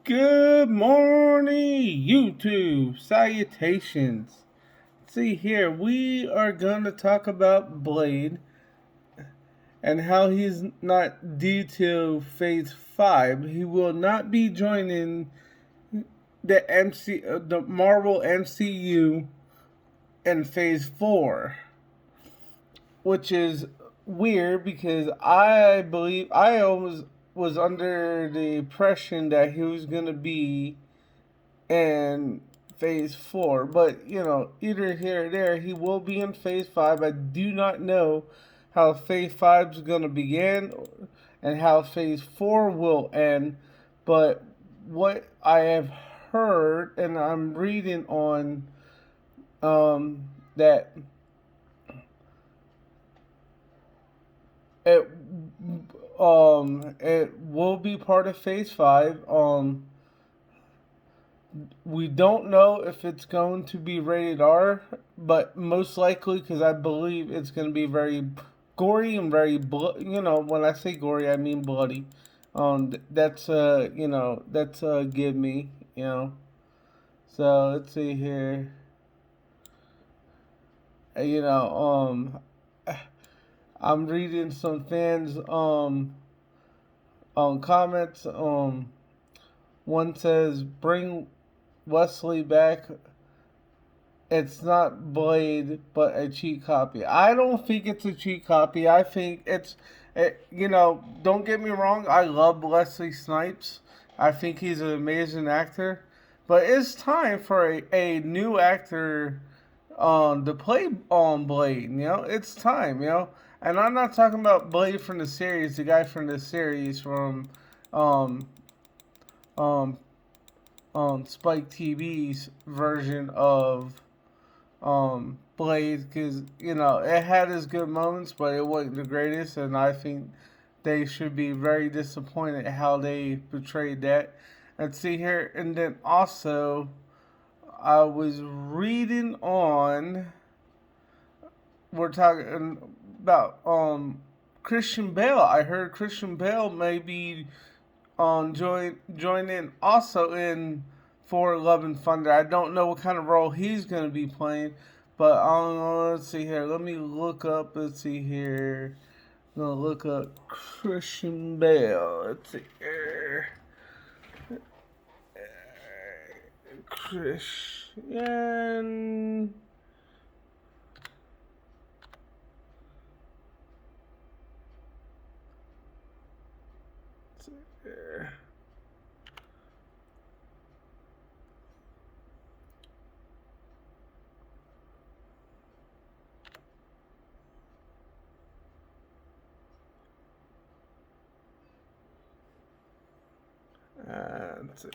Good morning, YouTube. Salutations. See here, we are going to talk about Blade and how he's not due to Phase 5. He will not be joining the Marvel MCU in Phase 4, which is weird because I believe I always was under the impression that he was going to be in phase 4. But, either here or there, he will be in phase 5. I do not know how phase 5 is going to begin and how phase 4 will end. But what I have heard, and I'm reading on that it it will be part of phase 5. We don't know if it's going to be rated R, but most likely, because I believe it's going to be very gory and very when I say gory, I mean bloody. That's give me, you know. So let's see here. You know, I'm reading some fans on comments. One says bring Wesley back. It's not Blade, but a cheat copy. I don't think it's a cheat copy. I think don't get me wrong. I love Wesley Snipes. I think he's an amazing actor. But it's time for a new actor to play on Blade. It's time. And I'm not talking about Blade from the series, the guy from the series from um, um, Spike TV's version of Blade, because it had its good moments, but it wasn't the greatest, and I think they should be very disappointed how they portrayed that. Let's see here, and then also I was reading on. We're talking about Christian Bale. I heard Christian Bale may be join in also in For Love and Thunder. I don't know what kind of role he's going to be playing, but let's see here. Let me look up. Let's see here. I'm gonna look up Christian Bale. Let's see here. Christian. Let's see here. Let's see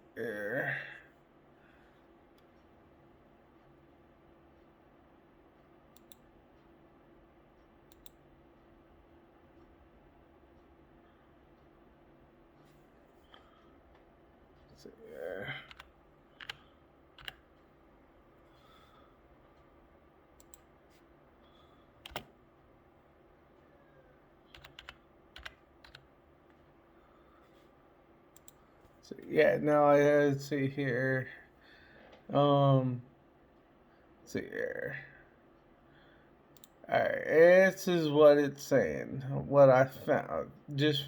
here. Let's see here. So, yeah, now let's see here. Let's see here. Alright, this is what it's saying. What I found. Just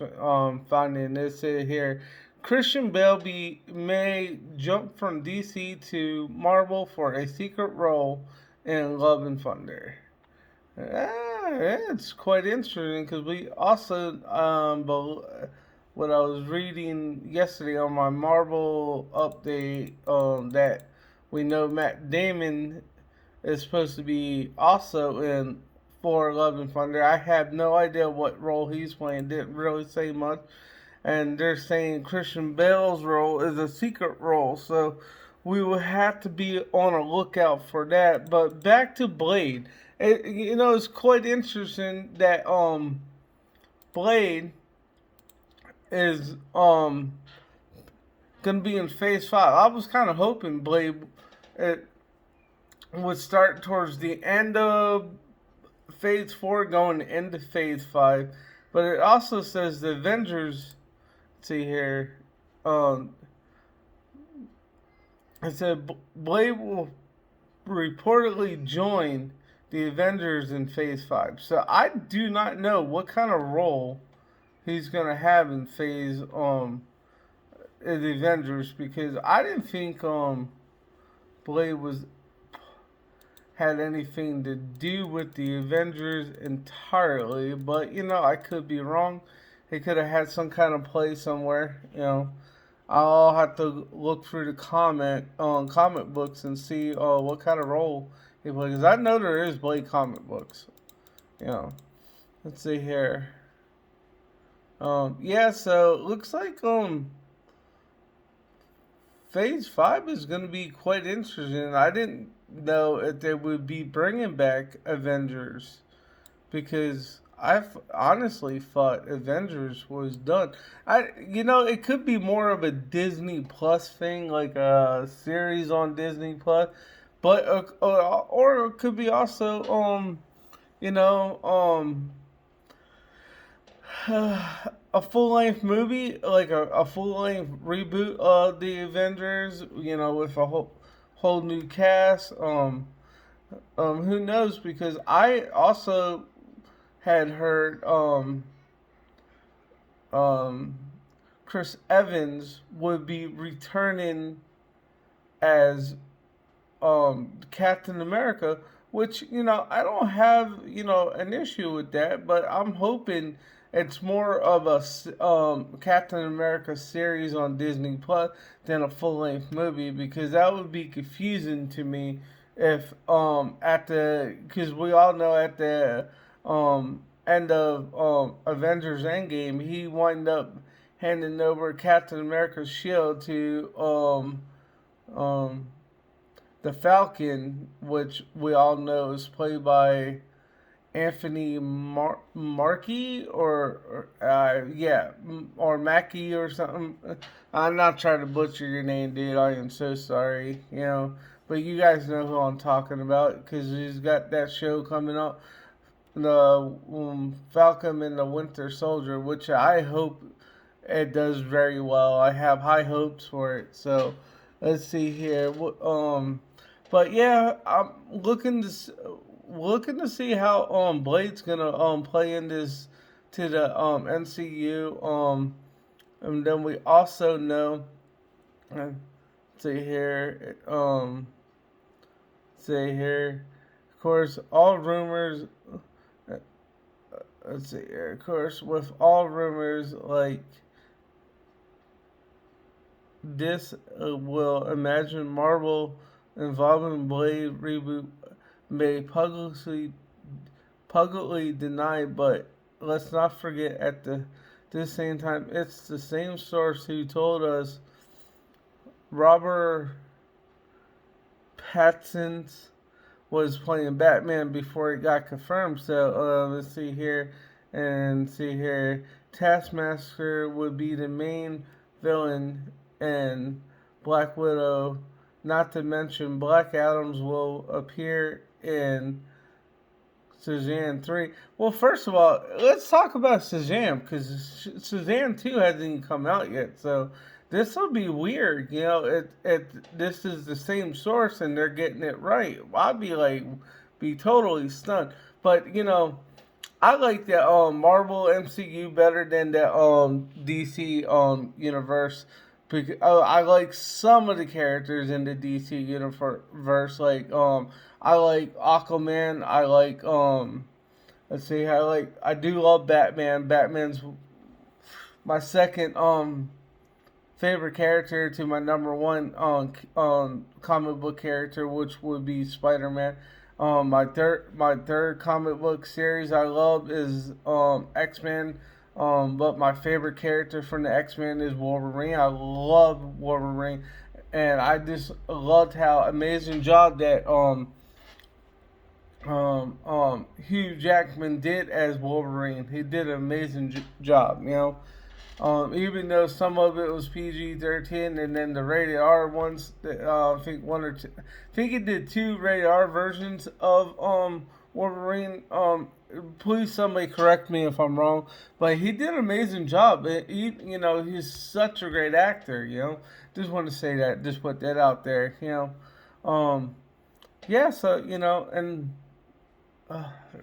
finding this here. Christian Bale may jump from DC to Marvel for a secret role in Love and Thunder. It's quite interesting because we also what I was reading yesterday on my Marvel update that we know Matt Damon is supposed to be also in For Love and Thunder. I have no idea what role he's playing. Didn't really say much, and they're saying Christian Bale's role is a secret role. So we will have to be on a lookout for that. But back to Blade, it's quite interesting that Blade is gonna be in Phase 5. I was kind of hoping Blade it would start towards the end of Phase 4, going into Phase 5. But it also says the Avengers. Let's see here. Um, it said Blade will reportedly join the Avengers in Phase 5. So I do not know what kind of role he's gonna have in the Avengers, because I didn't think Blade was had anything to do with the Avengers entirely, but I could be wrong. He could have had some kind of play somewhere. I'll have to look through the comic books and see what kind of role he played, because I know there is Blade comic books. Let's see here. Yeah, so it looks like Phase 5 is going to be quite interesting. I didn't know if they would be bringing back Avengers, because I honestly thought Avengers was done. It could be more of a Disney Plus thing, like a series on Disney Plus, but or it could be also you know um a full length movie, like a full length reboot of the Avengers, with a whole new cast. Who knows? Because I also had heard um, Chris Evans would be returning as Captain America, which I don't have an issue with that, but I'm hoping it's more of a Captain America series on Disney Plus than a full length movie, because that would be confusing to me if because we all know at the end of Avengers Endgame, he wind up handing over Captain America's shield to the Falcon, which we all know is played by Anthony Markey, or Mackie or something. I'm not trying to butcher your name, dude. I am so sorry. But you guys know who I'm talking about, because he's got that show coming up, the Falcon and the Winter Soldier, which I hope it does very well. I have high hopes for it. So let's see here. But yeah, I'm looking to see how Blade's gonna play in this to the MCU. And then we also know. See here. See here. Of course, all rumors. Let's see here. Of course, with all rumors like this, will imagine Marvel involving Blade reboot may publicly denied, but let's not forget at this same time, it's the same source who told us Robert Pattinson was playing Batman before it got confirmed. So let's see here, Taskmaster would be the main villain, and Black Widow. Not to mention, Black Adams will appear in Shazam 3. Well, first of all, let's talk about Shazam, because Shazam 2 hasn't even come out yet. So this will be weird. This is the same source and they're getting it right. I'd be totally stunned. But, I like the Marvel MCU better than the DC universe. Because, I like some of the characters in the DC universe. I like Aquaman. I like I do love Batman. Batman's my second favorite character to my number one comic book character, which would be Spider-Man. My third comic book series I love is X-Men. But my favorite character from the X-Men is Wolverine. I love Wolverine. and I just loved how amazing job that Hugh Jackman did as Wolverine. He did an amazing job, you know. Even though some of it was PG-13, and then the rated R ones, I think one or two, I think he did two rated R versions of Wolverine. Please somebody correct me if I'm wrong, but he did an amazing job. You know, he's such a great actor. You know, just want to say that, just put that out there. You know, yeah. So you know, and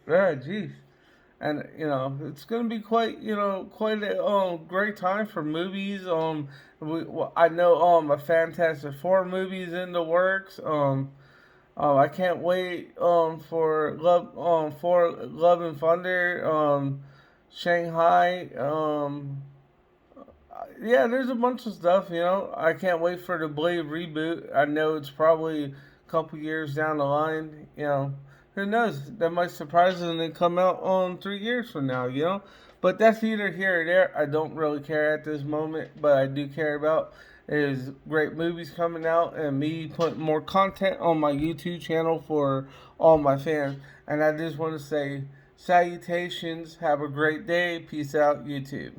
yeah, geez. And you know it's gonna be quite quite a great time for movies. I know a Fantastic Four movies in the works. I can't wait for Love and Thunder. Shanghai. Yeah, there's a bunch of stuff. You know, I can't wait for the Blade reboot. I know it's probably a couple years down the line. You know, who knows? That might surprise us and then come out on 3 years from now. You know, but that's either here or there. I don't really care at this moment, but I do care about is great movies coming out and me putting more content on my YouTube channel for all my fans. And I just want to say salutations. Have a great day. Peace out, YouTube.